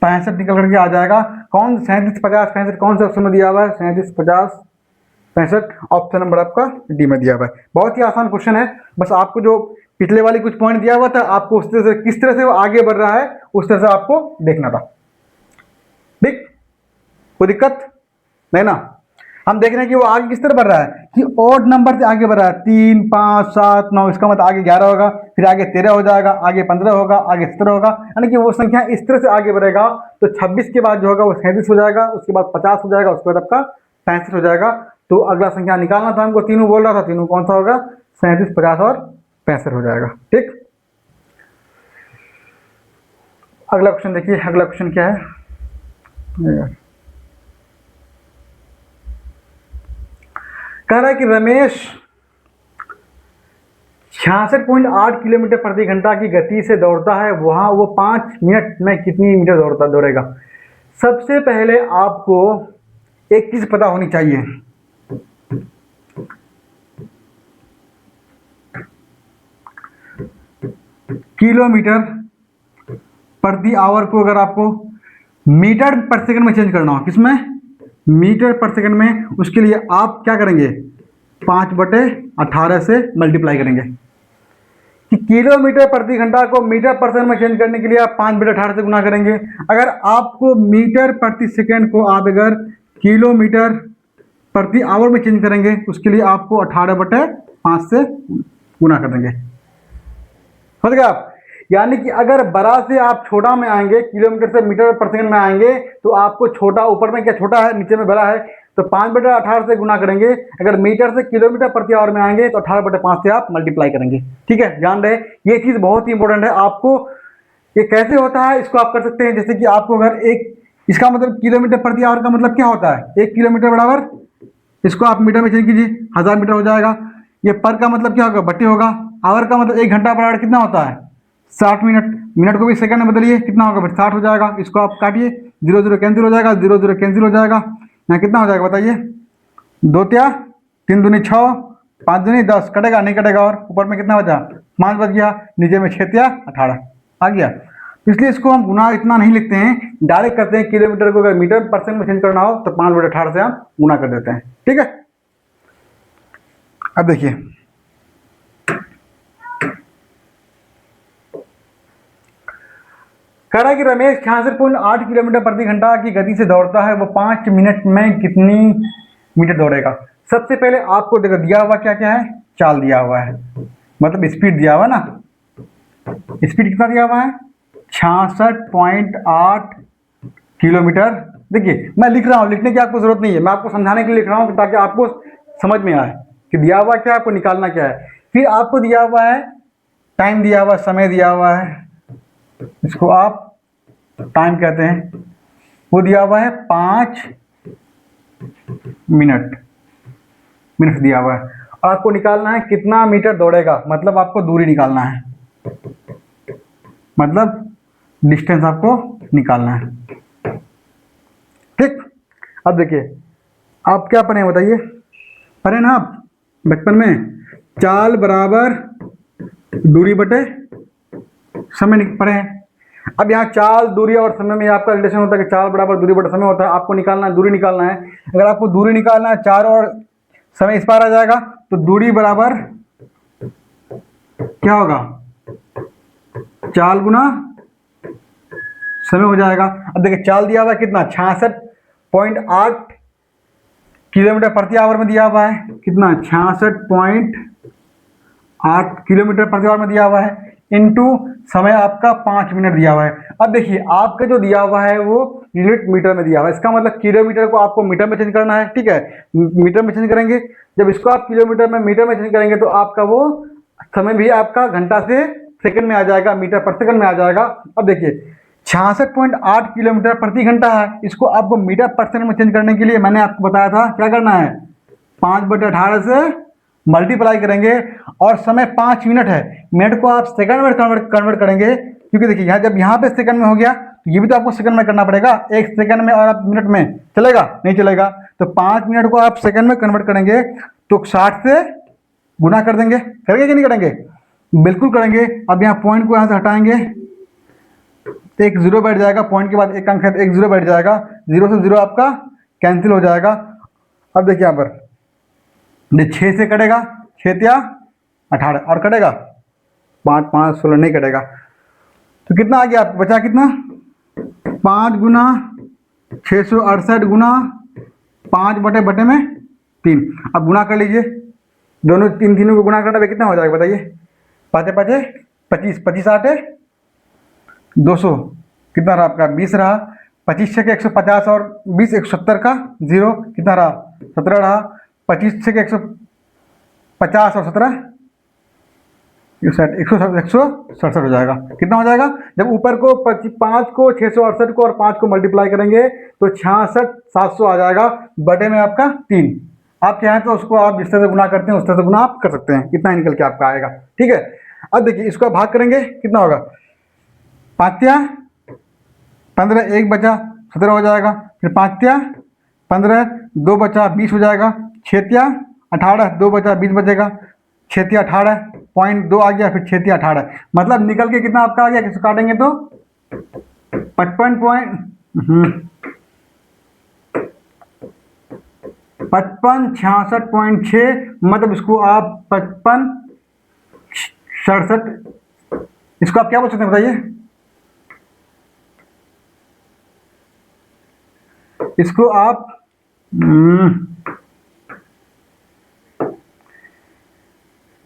65 निकल करके आ जाएगा। कौन 37 50 65 कौन से ऑप्शन में दिया हुआ है, 37 50 65 ऑप्शन नंबर आपका डी में दिया हुआ है। बहुत ही आसान क्वेश्चन है, बस आपको जो पिछले वाली कुछ पॉइंट दिया हुआ था, आपको उस तरह से किस तरह से वो आगे बढ़ रहा है उस तरह से आपको देखना था। ठीक, कोई दिक्कत नहीं ना, हम देख रहे हैं कि वो आगे किस तरह बढ़ रहा है, कि ऑड नंबर से आगे बढ़ रहा है, 3 5 7 9, इसका मतलब आगे 11 होगा, फिर आगे 13 हो जाएगा, आगे 15 होगा, आगे 17 होगा, यानी कि वो संख्या इस तरह से आगे बढ़ेगा। तो 26 के बाद जो होगा वो 37 हो जाएगा, उसके बाद 50 हो जाएगा, उसके बाद आपका 65 हो जाएगा। तो अगला संख्या निकालना था हमको, तीनों बोल रहा था, तीनों कौन सा होगा 37 50 और 65 हो जाएगा। ठीक, अगला क्वेश्चन देखिए, अगला क्वेश्चन क्या है, कह रहा है कि रमेश 66.8 किलोमीटर प्रति घंटा की गति से दौड़ता है, वहां वो 5 मिनट में कितनी मीटर दौड़ेगा। सबसे पहले आपको एक चीज पता होनी चाहिए, किलोमीटर प्रति आवर को अगर आपको मीटर पर सेकंड में चेंज करना हो, किसमें मीटर पर सेकंड में, उसके लिए आप क्या करेंगे 5/18 से मल्टीप्लाई करेंगे। कि किलोमीटर प्रति घंटा को मीटर पर सेकंड में चेंज करने के लिए आप 5/18 से गुना करेंगे। अगर आपको मीटर प्रति सेकंड को आप अगर किलोमीटर प्रति आवर में चेंज करेंगे, उसके लिए आपको 18/5 से गुना कर देंगे। समझ गए आप, यानी कि अगर बड़ा से आप छोटा में आएंगे, किलोमीटर से मीटर पर सेकंड में आएंगे, तो आपको छोटा ऊपर में क्या छोटा है, नीचे में बड़ा है, तो 5/18 से गुना करेंगे। अगर मीटर से किलोमीटर प्रति आवर में आएंगे तो 18/5 से आप मल्टीप्लाई करेंगे। ठीक है, ध्यान रहे, ये चीज बहुत ही इंपॉर्टेंट है। आपको ये कैसे होता है इसको आप कर सकते हैं, जैसे कि आपको अगर एक, इसका मतलब किलोमीटर प्रति आवर का मतलब क्या होता है, 1 किलोमीटर बराबर, इसको आप मीटर में चेंज कीजिए 1000 मीटर हो जाएगा। ये पर का मतलब क्या होगा, बट्टे होगा। आवर का मतलब 1 घंटा बराबर कितना होता है 60 मिनट, मिनट को भी सेकंड में बदलिए, कितना होगा फिर 60 हो जाएगा। इसको आप काटिए, 0 0 कैंसिल हो जाएगा, 0 0 कैंसिल हो जाएगा, यहाँ कितना हो जाएगा बताइए, 2 त्या 3 दूनी 6, 5 दूनी 10, कटेगा नहीं कटेगा, और ऊपर में कितना बचा 5 बच गया, नीचे में 6 त्या 18 आ गया। इसलिए इसको हम गुना इतना नहीं लिखते हैं, डायरेक्ट करते हैं किलोमीटर को अगर मीटर परसेंट में चेंज करना हो तो 5/18 से हम गुना कर देते हैं। ठीक है, अब देखिए कह रहा है कि रमेश 66.8 किलोमीटर प्रति घंटा की गति से दौड़ता है, वो 5 मिनट में कितनी मीटर दौड़ेगा। सबसे पहले आपको देखो दिया हुआ क्या क्या है, चाल दिया हुआ है, मतलब स्पीड दिया हुआ ना, स्पीड कितना दिया हुआ है 66.8 किलोमीटर। देखिए मैं लिख रहा हूँ, लिखने की आपको जरूरत नहीं है, मैं आपको समझाने के लिए लिख रहा हूँ ताकि आपको समझ में आए कि दिया हुआ क्या है, आपको निकालना क्या है। फिर आपको दिया हुआ है टाइम, दिया हुआ समय दिया हुआ है, इसको आप टाइम कहते हैं, वो दिया हुआ है 5 मिनट दिया हुआ है। और आपको निकालना है कितना मीटर दौड़ेगा, मतलब आपको दूरी निकालना है, मतलब डिस्टेंस आपको निकालना है। ठीक, अब देखिए आप क्या पढ़े बताइए, पढ़े ना आप बचपन में, चाल बराबर दूरी बटे समय पढ़े हैं। अब यहाँ चाल दूरी और समय में आपका रिलेशन होता है कि चाल बराबर दूरी बटे समय होता है, आपको निकालना है दूरी निकालना है। अगर आपको दूरी निकालना है, चार और समय इस पार आ जाएगा तो दूरी बराबर क्या होगा, चाल गुना समय हो जाएगा। अब देखिए चाल दिया हुआ है कितना 66.8 किलोमीटर प्रति आवर में दिया हुआ है, कितना 66.8 किलोमीटर प्रति आवर में दिया हुआ है, इनटू समय आपका 5 मिनट दिया हुआ है। अब देखिए आपका जो दिया हुआ है वो यूनिट मीटर में दिया हुआ है, इसका मतलब किलोमीटर को आपको मीटर में चेंज करना है। ठीक है, मीटर में चेंज करेंगे, जब इसको आप किलोमीटर में मीटर में चेंज करेंगे तो आपका वो समय भी आपका घंटा से सेकंड में आ जाएगा, मीटर पर सेकंड में आ जाएगा। अब देखिए 66.8 किलोमीटर प्रति घंटा है, इसको आपको मीटर परसेंट में चेंज करने के लिए मैंने आपको बताया था क्या करना है, 5/18 से मल्टीप्लाई करेंगे, और समय 5 मिनट है, मिनट को आप सेकंड में कन्वर्ट करेंगे, क्योंकि देखिए यहाँ जब यहाँ पे सेकंड में हो गया तो ये भी तो आपको सेकंड में करना पड़ेगा, एक सेकंड में और आप मिनट में चलेगा नहीं चलेगा, तो 5 मिनट को आप सेकंड में कन्वर्ट करेंगे तो 60 से गुना कर देंगे, करेंगे कि नहीं करेंगे, बिल्कुल करेंगे। अब यहाँ पॉइंट को यहाँ से हटाएंगे तो एक जीरो बैठ जाएगा, पॉइंट के बाद एक अंक है तो एक जीरो बैठ जाएगा, जीरो से जीरो आपका कैंसिल हो जाएगा। अब देखिए यहाँ पर 6 से कटेगा, 6×18 और कटेगा 5×5=16 नहीं कटेगा, तो कितना आ गया आपको बचा कितना 5 गुना 668 गुना 5/बटे में 3। अब गुना कर लीजिए, दोनों तीनों को गुना करने पे कितना हो जाएगा बताइए, 5×5 25, 25×8 200, कितना रहा आपका 20 रहा, 25×6 150 और 20 170 का 0 कितना रहा 17 रहा, 25×6 150 और 17 167 हो जाएगा। कितना हो जाएगा, जब ऊपर को 5 को 668 को और 5 को मल्टीप्लाई करेंगे तो 66,700 आ जाएगा, बटे में आपका 3। आप चाहें तो उसको आप जिस तरह से गुना करते हैं उस तरह से गुना आप कर सकते हैं, कितना निकल के आपका आएगा। ठीक है, अब देखिए इसको भाग करेंगे कितना होगा, 5×15 1 बचा 17 हो जाएगा, फिर 5×15 2 बचा 20 हो जाएगा, 6×18 2 बचा 20 बचेगा, 6×18.2 आ गया, फिर 6×18 मतलब निकल के कितना आपका आ गया, किसको काटेंगे तो 55 मतलब इसको आप 55 67, इसको आप क्या बोल सकते हैं बताइए, इसको आप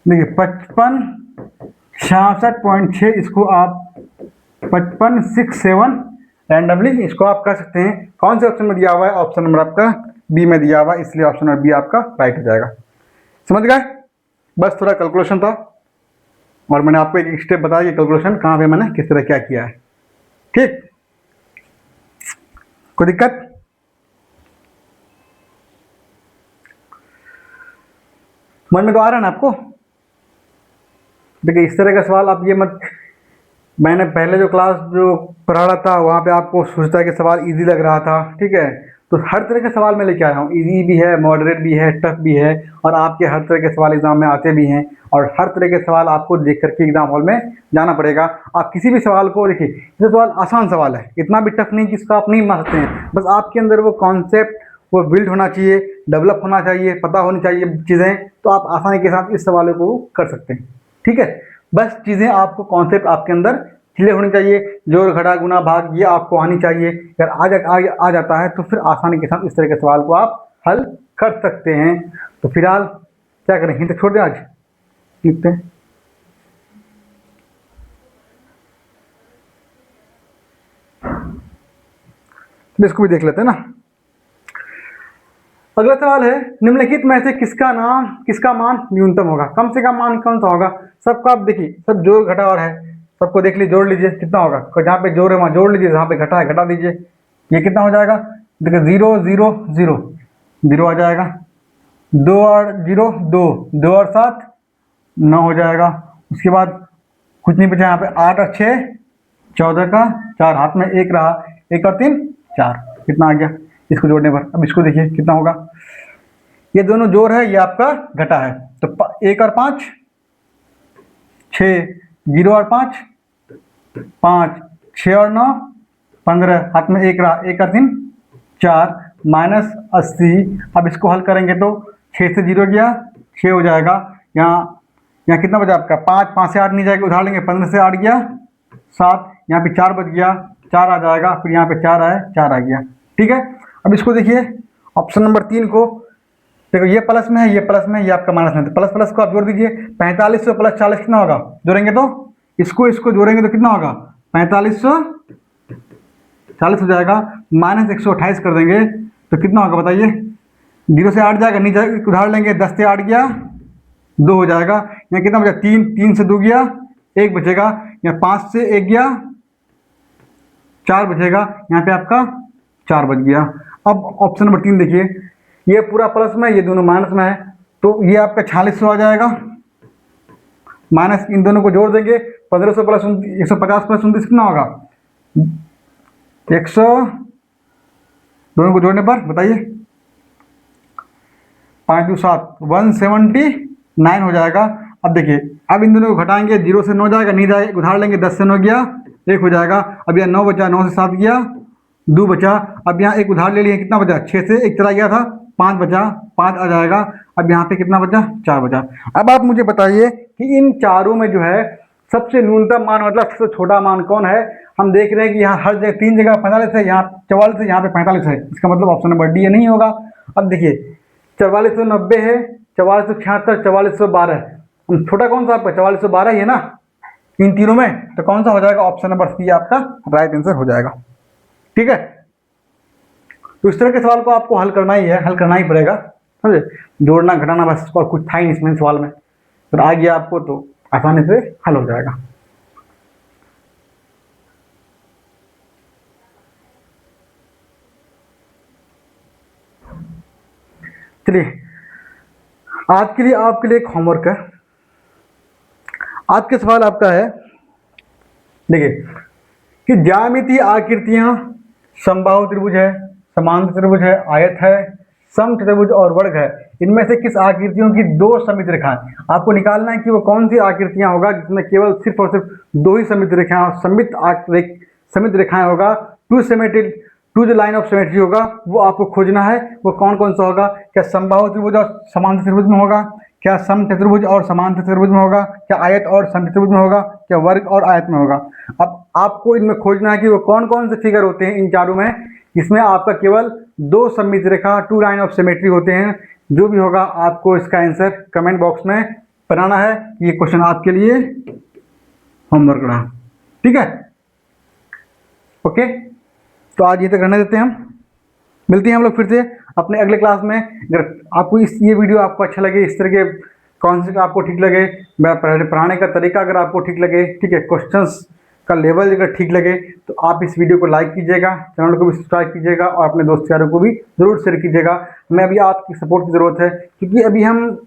देखिए 55 66.6, इसको आप 5567 रैंडमली इसको आप कर सकते हैं। कौन से ऑप्शन में दिया हुआ है, ऑप्शन नंबर आपका बी में दिया हुआ है, इसलिए ऑप्शन नंबर बी आपका राइट हो जाएगा। समझ गए, बस थोड़ा कैलकुलेशन था और मैंने आपको एक स्टेप बताया कि कैलकुलेशन कहाँ पे मैंने किस तरह क्या किया है। ठीक, कोई दिक्कत, मन में तो आ रहा है ना आपको। देखिए इस तरह का सवाल आप ये मत, मैंने पहले जो क्लास जो पढ़ा रहा था वहाँ पे आपको सोचता है कि सवाल इजी लग रहा था, ठीक है, तो हर तरह के सवाल मैं लेके आया हूँ, इजी भी है, मॉडरेट भी है, टफ भी है, और आपके हर तरह के सवाल एग्जाम में आते भी हैं, और हर तरह के सवाल आपको देख करके एग्जाम हॉल में जाना पड़ेगा। आप किसी भी सवाल को देखिए, ये सवाल आसान सवाल है, इतना भी टफ नहीं कि इसको आप नहीं मान सकते हैं, बस आपके अंदर वो कॉन्सेप्ट वो बिल्ड होना चाहिए, डेवलप होना चाहिए, पता होनी चाहिए चीज़ें, तो आप आसानी के साथ इस सवालों को कर सकते हैं। ठीक है, बस चीज़ें आपको कॉन्सेप्ट आपके अंदर क्लियर होनी चाहिए, जोड़ घटा गुना भाग ये आपको आनी चाहिए। अगर आ जाता है तो फिर आसानी के साथ इस तरह के सवाल को आप हल कर सकते हैं। तो फिलहाल क्या करें, हिंट छोड़ दें, आज लिखते हैं। तो इसको भी देख लेते हैं ना। अगला सवाल है, निम्नलिखित में से किसका मान न्यूनतम होगा? कम से कम मान कौन सा होगा? सबको आप देखिए, सब जोड़ घटा और है, सबको देख लीजिए, जोड़ लीजिए कितना होगा। जहाँ पे जोड़ है वहाँ जोड़ लीजिए, जहाँ पे घटा है घटा दीजिए। ये कितना हो जाएगा? देखिए 0 0 0 0 आ जाएगा, 2 और 0 2, 2 और 7 9 हो जाएगा। उसके बाद कुछ नहीं बचा यहाँ पे, 8 और 6 14 का 4, हाथ में 1 रहा, 1 और 3 4, कितना आ गया इसको जोड़ने पर? अब इसको देखिए कितना होगा, ये दोनों जोड़ है, ये आपका घटा है, तो 1 और 5 6, 0 और 5 5, 6 और 9 15, हाथ में 1 रहा, 1 और 3 4, -80। अब इसको हल करेंगे तो 6 से 0 गया, 6 हो जाएगा। यहाँ कितना बचा आपका? 5 से 8 नहीं जाएगा, उधार लेंगे, 15 से 8 गया 7, यहाँ पे 4 बच गया, 4 आ जाएगा, फिर यहाँ पे 4 आया, 4 आ गया। ठीक है, अब इसको देखिए, ऑप्शन नंबर 3 को देखो, ये प्लस में है, ये प्लस में है, ये आपका माइनस में है, तो प्लस प्लस को आप जोड़ दीजिए। 4500 प्लस 40 कितना होगा? जोड़ेंगे तो इसको जोड़ेंगे तो कितना होगा? 4540 हो जाएगा, -128 कर देंगे तो कितना होगा बताइए? 0 से 8 जाएगा, नहीं जाएगा, उधार लेंगे, 10 से 8 गया 2 हो जाएगा। यहाँ कितना बचा? 3, 3 से 2 गया 1 बचेगा, यहाँ 5 से 1 गया 4 बचेगा, यहाँ पे आपका 4 बच गया। अब ऑप्शन नंबर 3 देखिए, ये पूरा प्लस में है, ये दोनों माइनस में है, तो ये आपका 4600 आ जाएगा, माइनस इन दोनों को जोड़ देंगे, 1500 प्लस 150 प्लस 29 कितना होगा? 100, दोनों को जोड़ने पर बताइए, 5 2 7 179 हो जाएगा। अब देखिए, अब इन दोनों को घटाएंगे, 0 से 9 जाएगा, नहीं जाएगा, उधार लेंगे, 10 से 9 गया 1 हो जाएगा। अब यहाँ 9 बचा, 9 से 7 गया 2 बचा, अब यहाँ एक उधार ले लिए, कितना बचा? 6 से 1 चला गया था, 5 बचा, 5 आ जाएगा। अब यहाँ पे कितना बचा? 4 बचा। अब आप मुझे बताइए कि इन चारों में जो है सबसे न्यूनतम मान, मतलब सबसे छोटा मान कौन है? हम देख रहे हैं कि यहाँ हर जगह 3 जगह 45 है, यहाँ 44 है, यहाँ पे 45 है, इसका मतलब ऑप्शन नंबर डी नहीं होगा। अब देखिए, 4490 है, 4476, 4412, छोटा कौन सा आपका? 4412 ही है ना इन तीनों में, तो कौन सा हो जाएगा? ऑप्शन नंबर सी आपका राइट आंसर हो जाएगा। ठीक है, तो इस तरह के सवाल को आपको हल करना ही है, हल करना ही पड़ेगा, समझे? जोड़ना घटाना बस, और कुछ था ही नहीं इसमें सवाल में, तो आ गया आपको तो आसानी से हल हो जाएगा। चलिए, आज के लिए आपके लिए एक होमवर्क है। आज के सवाल आपका है, देखिए, कि ज्यामितीय आकृतियां समबाहु त्रिभुज है, समांतर त्रिभुज है, आयत है, समचतुर्भुज और वर्ग है, इनमें से किस आकृतियों की 2 सममित रेखाएं? आपको निकालना है कि वो कौन सी आकृतियां होगा जिसमें केवल सिर्फ और सिर्फ 2 ही सममित रेखाएं, सममित रेखाएं होगा, टू जो लाइन ऑफ सिमेट्री होगा, वो आपको खोजना है। वो कौन कौन सा होगा? क्या समबाहु त्रिभुज और समांतर त्रिभुज में होगा? क्या समचतुर्भुज और समांतर त्रिभुज में होगा? क्या आयत और समचतुर्भुज में होगा? क्या वर्ग और आयत में होगा? अब आपको इनमें खोजना है कि वो कौन कौन से फिगर होते हैं इन चारों में, जिसमें आपका केवल 2 सममित रेखा, 2 लाइन ऑफ सिमेट्री होते हैं। जो भी होगा आपको इसका आंसर कमेंट बॉक्स में बनाना है। ये क्वेश्चन आपके लिए होमवर्क रहा, ठीक है? ओके, तो आज ये तक रहने देते हैं, हम मिलते हैं हम लोग फिर से अपने अगले क्लास में। अगर आपको ये वीडियो आपको अच्छा लगे, इस तरह के कॉन्सेप्ट आपको ठीक लगे, पढ़ाने का तरीका अगर आपको ठीक लगे, ठीक है, क्वेश्चंस का लेवल अगर ठीक लगे, तो आप इस वीडियो को लाइक कीजिएगा, चैनल को भी सब्सक्राइब कीजिएगा और अपने दोस्त यारों को भी ज़रूर शेयर कीजिएगा। हमें अभी आपकी सपोर्ट की ज़रूरत है, क्योंकि अभी हम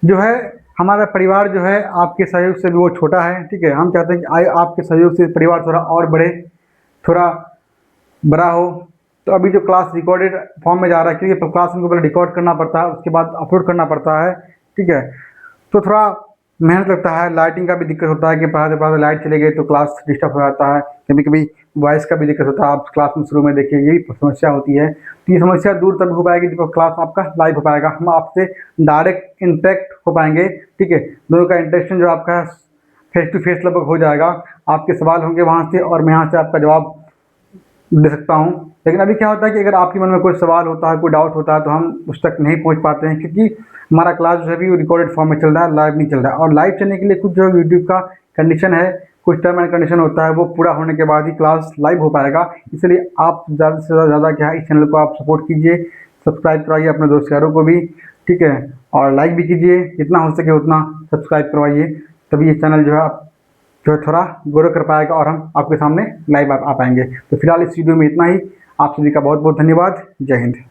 जो है, हमारा परिवार जो है आपके सहयोग से भी वो छोटा है, ठीक है? हम चाहते हैं कि आपके सहयोग से परिवार थोड़ा और बढ़े, थोड़ा बड़ा हो, तो अभी जो क्लास रिकॉर्डेड फॉर्म में जा रहा है, क्योंकि क्लास उनको पहले रिकॉर्ड करना पड़ता है, उसके बाद अपलोड करना पड़ता है, ठीक है। तो थोड़ा मेहनत लगता है, लाइटिंग का भी दिक्कत होता है कि पढ़ाते पढ़ाते लाइट चली गई तो क्लास डिस्टर्ब हो जाता है, कभी कभी वॉइस का भी दिक्कत होता है। आप क्लास में शुरू में देखिए ये भी समस्या होती है, तो ये समस्या दूर तब हो पाएगी जब क्लास आपका लाइव हो पाएगा, हम आपसे डायरेक्ट इंटरेक्ट हो पाएंगे, ठीक है। दोनों का इंटरेक्शन जो आपका है फेस टू फेस लगभग हो जाएगा, आपके सवाल होंगे वहाँ से और मैं यहाँ से आपका जवाब दे सकता हूँ। लेकिन अभी क्या होता है कि अगर आपके मन में कोई सवाल होता है, कोई डाउट होता है, तो हम उस तक नहीं पहुँच पाते हैं, क्योंकि हमारा क्लास जो है अभी रिकॉर्डेड फॉर्म में चल रहा है, लाइव नहीं चल रहा है। और लाइव चलने के लिए कुछ जो यूट्यूब का कंडीशन है, कुछ टर्म एंड कंडीशन होता है, वो पूरा होने के बाद ही क्लास लाइव हो पाएगा। इसलिए आप ज़्यादा से ज़्यादा क्या है, इस चैनल को आप सपोर्ट कीजिए, सब्सक्राइब करवाइए अपने दोस्त यारों को भी, ठीक है। और लाइक भी कीजिए, जितना हो सके उतना सब्सक्राइब करवाइए, तभी ये चैनल जो है जो है थोड़ा ग्रो कर पाएगा और हम आपके सामने लाइव आ पाएंगे। तो फिलहाल इस वीडियो में इतना ही। आप सभी का बहुत बहुत धन्यवाद। जय हिंद।